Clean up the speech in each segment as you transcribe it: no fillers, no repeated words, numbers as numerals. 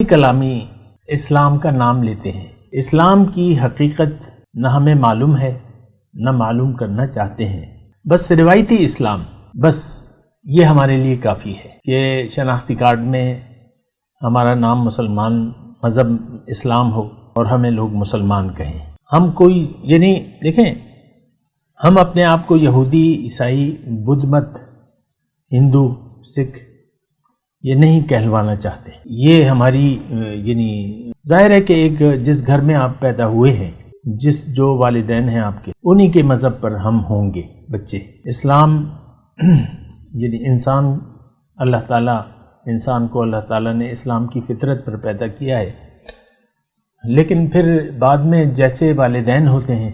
کلامی اسلام کا نام لیتے ہیں۔ اسلام کی حقیقت نہ ہمیں معلوم ہے نہ معلوم کرنا چاہتے ہیں، بس روایتی اسلام، بس یہ ہمارے لیے کافی ہے کہ شناختی کارڈ میں ہمارا نام مسلمان، مذہب اسلام ہو اور ہمیں لوگ مسلمان کہیں۔ ہم کوئی دیکھیں، ہم اپنے آپ کو یہودی، عیسائی، بدھ مت، ہندو، سکھ یہ نہیں کہلوانا چاہتے۔ یہ ہماری ظاہر ہے کہ ایک جس گھر میں آپ پیدا ہوئے ہیں، جو والدین ہیں آپ کے، انہی کے مذہب پر ہم ہوں گے بچے۔ اسلام انسان کو اللہ تعالیٰ نے اسلام کی فطرت پر پیدا کیا ہے، لیکن پھر بعد میں جیسے والدین ہوتے ہیں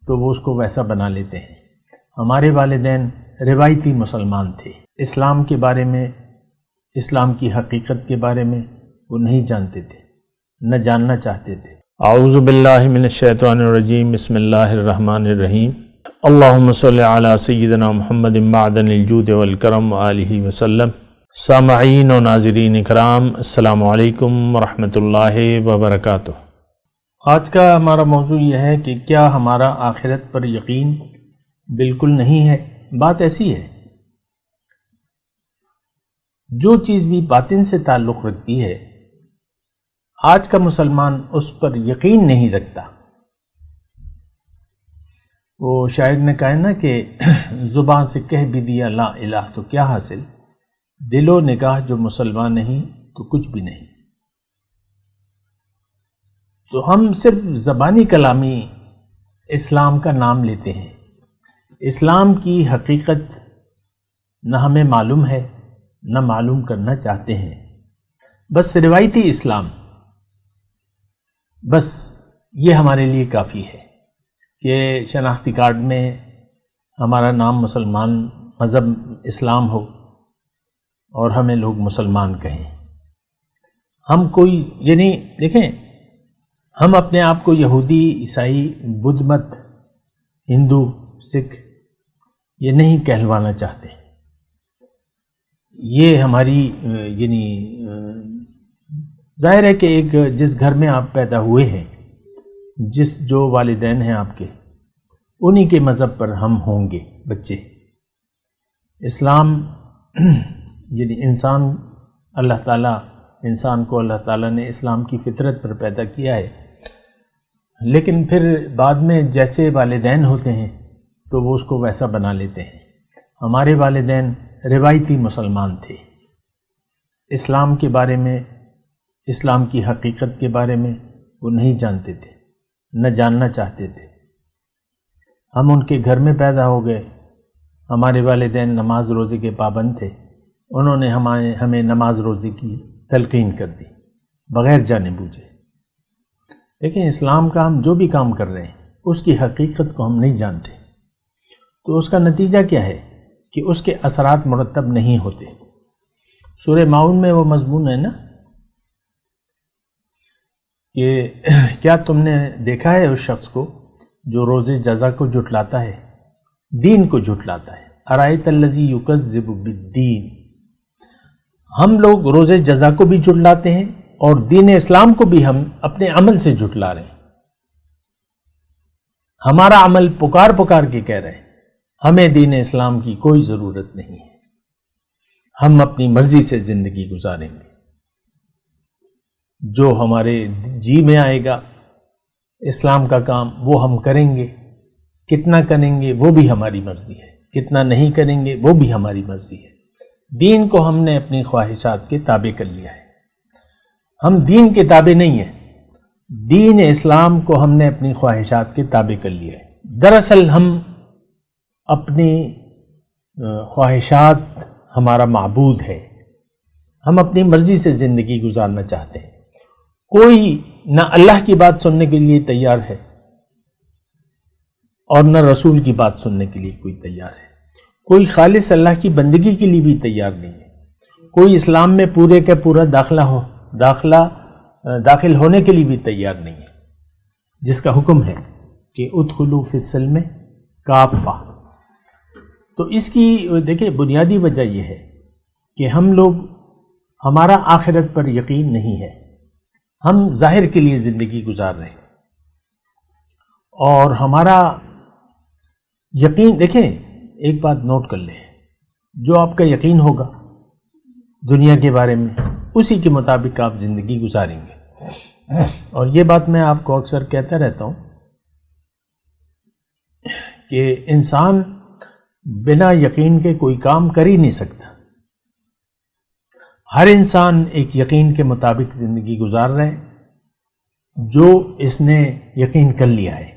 تو وہ اس کو ویسا بنا لیتے ہیں۔ ہمارے والدین روایتی مسلمان تھے، اسلام کے بارے میں، اسلام کی حقیقت کے بارے میں وہ نہیں جانتے تھے، نہ جاننا چاہتے تھے۔ اعوذ باللہ من الشیطان الرجیم، بسم اللہ الرحمن الرحیم۔ اللہم صلی علی سیدنا محمد معدن الجود والکرم آلہ وسلم۔ سامعین و ناظرین اکرام، السلام علیکم ورحمۃ اللہ وبرکاتہ۔ آج کا ہمارا موضوع یہ ہے کہ کیا ہمارا آخرت پر یقین بالکل نہیں ہے؟ بات ایسی ہے، جو چیز بھی باطن سے تعلق رکھتی ہے، آج کا مسلمان اس پر یقین نہیں رکھتا۔ وہ شاعر نے کہا نا کہ زبان سے کہہ بھی دیا لا الہ تو کیا حاصل، دل و نگاہ جو مسلمان نہیں تو کچھ بھی نہیں۔ تو ہم صرف زبانی کلامی اسلام کا نام لیتے ہیں۔ اسلام کی حقیقت نہ ہمیں معلوم ہے نہ معلوم کرنا چاہتے ہیں، بس روایتی اسلام، بس یہ ہمارے لیے کافی ہے کہ شناختی کارڈ میں ہمارا نام مسلمان، مذہب اسلام ہو اور ہمیں لوگ مسلمان کہیں۔ ہم کوئی دیکھیں، ہم اپنے آپ کو یہودی، عیسائی، بدھ مت، ہندو، سکھ یہ نہیں کہلوانا چاہتے۔ یہ ہماری ظاہر ہے کہ ایک جس گھر میں آپ پیدا ہوئے ہیں، جو والدین ہیں آپ کے، انہی کے مذہب پر ہم ہوں گے بچے۔ اسلام انسان کو اللہ تعالیٰ نے اسلام کی فطرت پر پیدا کیا ہے، لیکن پھر بعد میں جیسے والدین ہوتے ہیں تو وہ اس کو ویسا بنا لیتے ہیں۔ ہمارے والدین روایتی مسلمان تھے، اسلام کے بارے میں، اسلام کی حقیقت کے بارے میں وہ نہیں جانتے تھے، نہ جاننا چاہتے تھے۔ ہم ان کے گھر میں پیدا ہو گئے، ہمارے والدین نماز روزے کے پابند تھے، انہوں نے ہمیں نماز روزے کی تلقین کر دی بغیر جانے بوجھے۔ لیکن اسلام کا ہم جو بھی کام کر رہے ہیں اس کی حقیقت کو ہم نہیں جانتے، تو اس کا نتیجہ کیا ہے کہ اس کے اثرات مرتب نہیں ہوتے۔ سورہ ماؤن میں وہ مضمون ہے نا کہ کیا تم نے دیکھا ہے اس شخص کو جو روز جزا کو جھٹلاتا ہے، دین کو جھٹلاتا ہے۔ ارائیت الذی یکذب بالدین۔ ہم لوگ روز جزا کو بھی جھٹلاتے ہیں اور دین اسلام کو بھی ہم اپنے عمل سے جھٹلا رہے ہیں۔ ہمارا عمل پکار کے کہہ رہے ہیں ہمیں دین اسلام کی کوئی ضرورت نہیں ہے، ہم اپنی مرضی سے زندگی گزاریں گے، جو ہمارے جی میں آئے گا اسلام کا کام وہ ہم کریں گے، کتنا کریں گے وہ بھی ہماری مرضی ہے، کتنا نہیں کریں گے وہ بھی ہماری مرضی ہے۔ دین کو ہم نے اپنی خواہشات کے تابع کر لیا ہے۔ ہم دین کے تابع نہیں ہیں، دین اسلام کو ہم نے اپنی خواہشات کے تابع کر لیا ہے۔ دراصل ہم اپنی خواہشات ہمارا معبود ہے، ہم اپنی مرضی سے زندگی گزارنا چاہتے ہیں۔ کوئی نہ اللہ کی بات سننے کے لیے تیار ہے اور نہ رسول کی بات سننے کے لیے کوئی تیار ہے، کوئی خالص اللہ کی بندگی کے لیے بھی تیار نہیں ہے، کوئی اسلام میں پورے کا پورا داخل ہونے کے لیے بھی تیار نہیں ہے، جس کا حکم ہے کہ ادخلوا فی السلم کافہ۔ تو اس کی دیکھیں بنیادی وجہ یہ ہے کہ ہم لوگ، ہمارا آخرت پر یقین نہیں ہے، ہم ظاہر کے لیے زندگی گزار رہے ہیں، اور ہمارا یقین، دیکھیں ایک بات نوٹ کر لیں، جو آپ کا یقین ہوگا دنیا کے بارے میں اسی کے مطابق آپ زندگی گزاریں گے۔ اور یہ بات میں آپ کو اکثر کہتا رہتا ہوں کہ انسان بنا یقین کے کوئی کام کر ہی نہیں سکتا۔ ہر انسان ایک یقین کے مطابق زندگی گزار رہا ہے جو اس نے یقین کر لیا ہے۔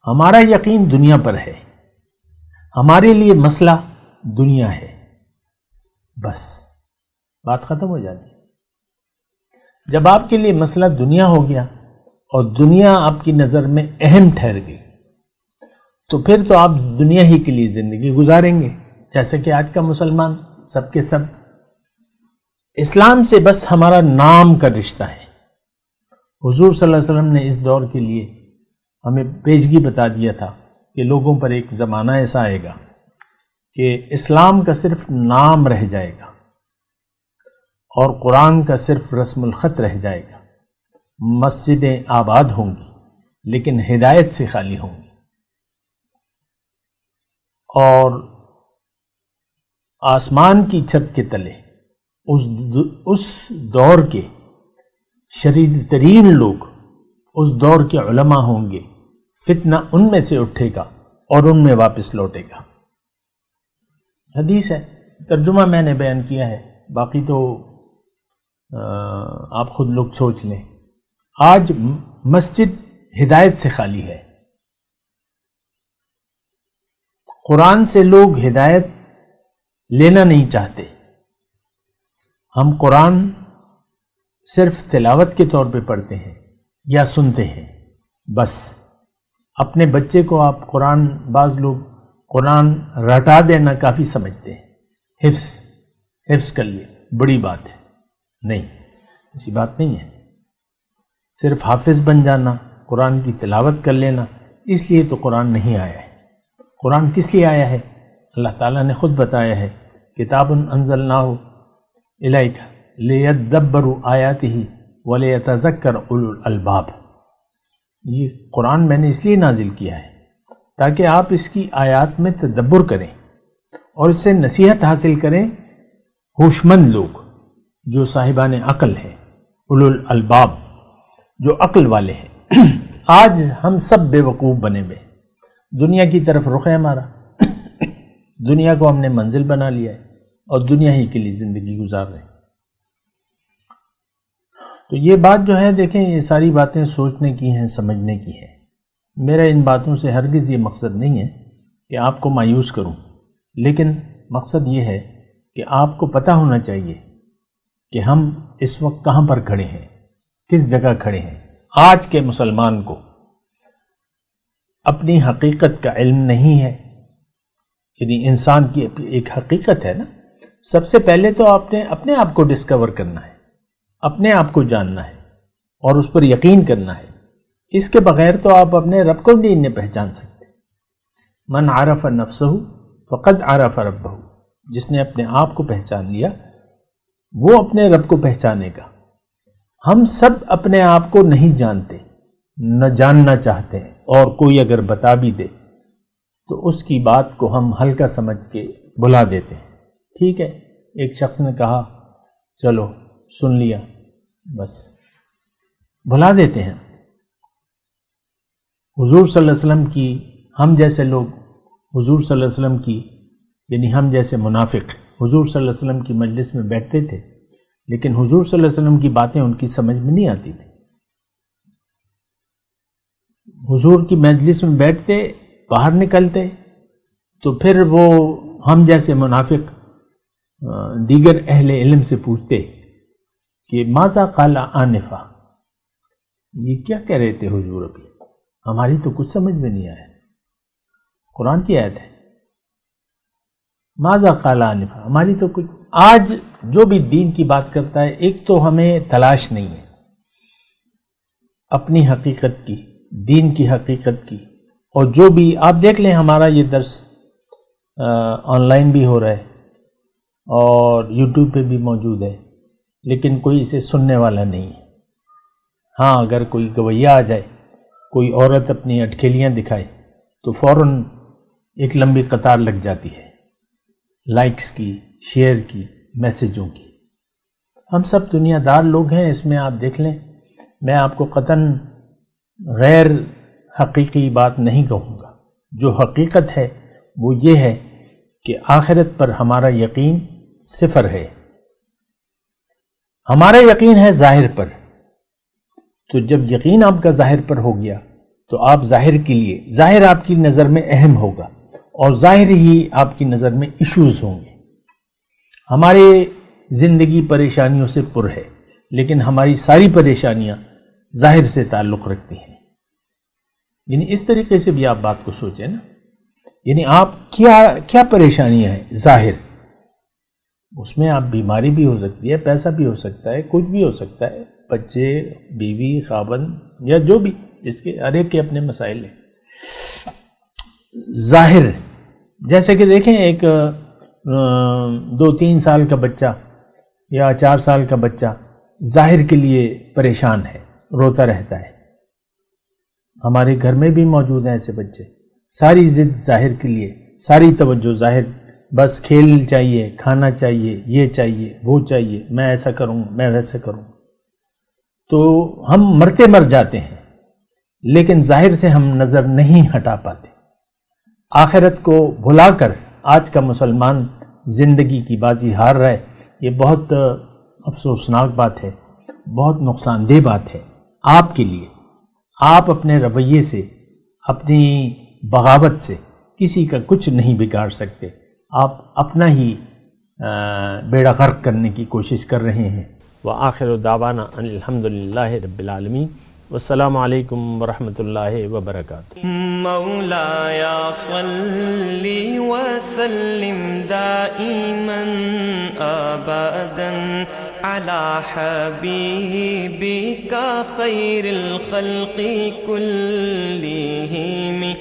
ہمارا یقین دنیا پر ہے، ہمارے لیے مسئلہ دنیا ہے، بس بات ختم ہو جاتی ہے۔ جب آپ کے لیے مسئلہ دنیا ہو گیا اور دنیا آپ کی نظر میں اہم ٹھہر گئی تو پھر تو آپ دنیا ہی کے لیے زندگی گزاریں گے، جیسے کہ آج کا مسلمان سب کے سب اسلام سے بس ہمارا نام کا رشتہ ہے۔ حضور صلی اللہ علیہ وسلم نے اس دور کے لیے ہمیں پیشگی بتا دیا تھا کہ لوگوں پر ایک زمانہ ایسا آئے گا کہ اسلام کا صرف نام رہ جائے گا اور قرآن کا صرف رسم الخط رہ جائے گا، مسجدیں آباد ہوں گی لیکن ہدایت سے خالی ہوں گی، اور آسمان کی چھت کے تلے اس دور کے شریر ترین لوگ، اس دور کے علماء ہوں گے، فتنہ ان میں سے اٹھے گا اور ان میں واپس لوٹے گا۔ حدیث ہے، ترجمہ میں نے بیان کیا ہے، باقی تو آپ خود لوگ سوچ لیں۔ آج مسجد ہدایت سے خالی ہے، قرآن سے لوگ ہدایت لینا نہیں چاہتے۔ ہم قرآن صرف تلاوت کے طور پہ پڑھتے ہیں یا سنتے ہیں، بس اپنے بچے کو آپ قرآن، بعض لوگ قرآن رٹا دینا کافی سمجھتے ہیں، حفظ کر لیے بڑی بات ہے، نہیں، ایسی بات نہیں ہے۔ صرف حافظ بن جانا، قرآن کی تلاوت کر لینا، اس لیے تو قرآن نہیں آیا ہے۔ قرآن کس لیے آیا ہے؟ اللہ تعالیٰ نے خود بتایا ہے، کتاب انزلناہ الیک لیدبروا آیاتہ ولیتذکر اولو الالباب۔ یہ قرآن میں نے اس لیے نازل کیا ہے تاکہ آپ اس کی آیات میں تدبر کریں اور اس سے نصیحت حاصل کریں، ہوشمند لوگ جو صاحبان عقل ہیں، اولو الالباب جو عقل والے ہیں۔ آج ہم سب بے وقوف بنے ہوئے، دنیا کی طرف رخ ہے ہمارا، دنیا کو ہم نے منزل بنا لیا ہے اور دنیا ہی کے لیے زندگی گزار رہے ہیں۔ تو یہ بات جو ہے، دیکھیں یہ ساری باتیں سوچنے کی ہیں، سمجھنے کی ہیں۔ میرا ان باتوں سے ہرگز یہ مقصد نہیں ہے کہ آپ کو مایوس کروں، لیکن مقصد یہ ہے کہ آپ کو پتہ ہونا چاہیے کہ ہم اس وقت کہاں پر کھڑے ہیں، کس جگہ کھڑے ہیں۔ آج کے مسلمان کو اپنی حقیقت کا علم نہیں ہے، یعنی انسان کی ایک حقیقت ہے نا، سب سے پہلے تو آپ نے اپنے آپ کو ڈسکور کرنا ہے، اپنے آپ کو جاننا ہے اور اس پر یقین کرنا ہے۔ اس کے بغیر تو آپ اپنے رب کو بھی نہیں پہچان سکتے۔ من عرف نفسہ فقد عرف ربہ، جس نے اپنے آپ کو پہچان لیا وہ اپنے رب کو پہچانے گا۔ ہم سب اپنے آپ کو نہیں جانتے، نہ جاننا چاہتے ہیں، اور کوئی اگر بتا بھی دے تو اس کی بات کو ہم ہلکا سمجھ کے بھلا دیتے ہیں۔ ٹھیک ہے، ایک شخص نے کہا چلو سن لیا، بس بھلا دیتے ہیں۔ حضور صلی اللہ علیہ وسلم کی، ہم جیسے لوگ حضور صلی اللہ علیہ وسلم کی، یعنی ہم جیسے منافق حضور صلی اللہ علیہ وسلم کی مجلس میں بیٹھتے تھے، لیکن حضور صلی اللہ علیہ وسلم کی باتیں ان کی سمجھ میں نہیں آتی تھی۔ حضور کی مجلس میں بیٹھتے، باہر نکلتے تو پھر وہ ہم جیسے منافق دیگر اہل علم سے پوچھتے کہ ماذا قال آنفا، یہ کیا کہہ رہے تھے حضور، ابھی ہماری تو کچھ سمجھ میں نہیں آیا۔ قرآن کی آیت ہے، ماذا قال آنفا، ہماری تو کچھ۔ آج جو بھی دین کی بات کرتا ہے، ایک تو ہمیں تلاش نہیں ہے اپنی حقیقت کی، دین کی حقیقت کی، اور جو بھی آپ دیکھ لیں، ہمارا یہ درس آن لائن بھی ہو رہا ہے اور یوٹیوب پہ بھی موجود ہے، لیکن کوئی اسے سننے والا نہیں ہے۔ ہاں اگر کوئی گویہ آ جائے، کوئی عورت اپنی اٹکھیلیاں دکھائے تو فوراً ایک لمبی قطار لگ جاتی ہے، لائکس کی، شیئر کی، میسیجوں کی۔ ہم سب دنیا دار لوگ ہیں، اس میں آپ دیکھ لیں، میں آپ کو قطعاً غیر حقیقی بات نہیں کہوں گا۔ جو حقیقت ہے وہ یہ ہے کہ آخرت پر ہمارا یقین صفر ہے۔ ہمارا یقین ہے ظاہر پر، تو جب یقین آپ کا ظاہر پر ہو گیا تو آپ ظاہر کے لیے، ظاہر آپ کی نظر میں اہم ہوگا اور ظاہر ہی آپ کی نظر میں ایشوز ہوں گے۔ ہمارے زندگی پریشانیوں سے پر ہے، لیکن ہماری ساری پریشانیاں ظاہر سے تعلق رکھتی ہیں۔ یعنی اس طریقے سے بھی آپ بات کو سوچیں نا، یعنی آپ کیا پریشانیاں ہیں ظاہر، اس میں آپ بیماری بھی ہو سکتی ہے، پیسہ بھی ہو سکتا ہے، کچھ بھی ہو سکتا ہے، بچے، بیوی، خاوند یا جو بھی، اس کے ہر ایک کے اپنے مسائل ہیں۔ ظاہر جیسے کہ دیکھیں ایک 2-3 سال کا بچہ یا 4 سال کا بچہ ظاہر کے لیے پریشان ہے، روتا رہتا ہے۔ ہمارے گھر میں بھی موجود ہیں ایسے بچے، ساری ضد ظاہر کے لیے، ساری توجہ ظاہر، بس کھیل چاہیے، کھانا چاہیے، یہ چاہیے، وہ چاہیے، میں ایسا کروں، میں ویسا کروں۔ تو ہم مرتے مر جاتے ہیں، لیکن ظاہر سے ہم نظر نہیں ہٹا پاتے۔ آخرت کو بھلا کر آج کا مسلمان زندگی کی بازی ہار رہا ہے، یہ بہت افسوسناک بات ہے، بہت نقصان دہ بات ہے آپ کے لیے۔ آپ اپنے رویے سے، اپنی بغاوت سے کسی کا کچھ نہیں بگاڑ سکتے، آپ اپنا ہی بیڑا غرق کرنے کی کوشش کر رہے ہیں۔ وآخر دعوانا ان الحمدللہ رب العالمین، والسلام علیکم ورحمۃ اللہ وبرکاتہ۔ مولاي صل وسلم دائما ابدا على حبيبك خير الخلق كلهم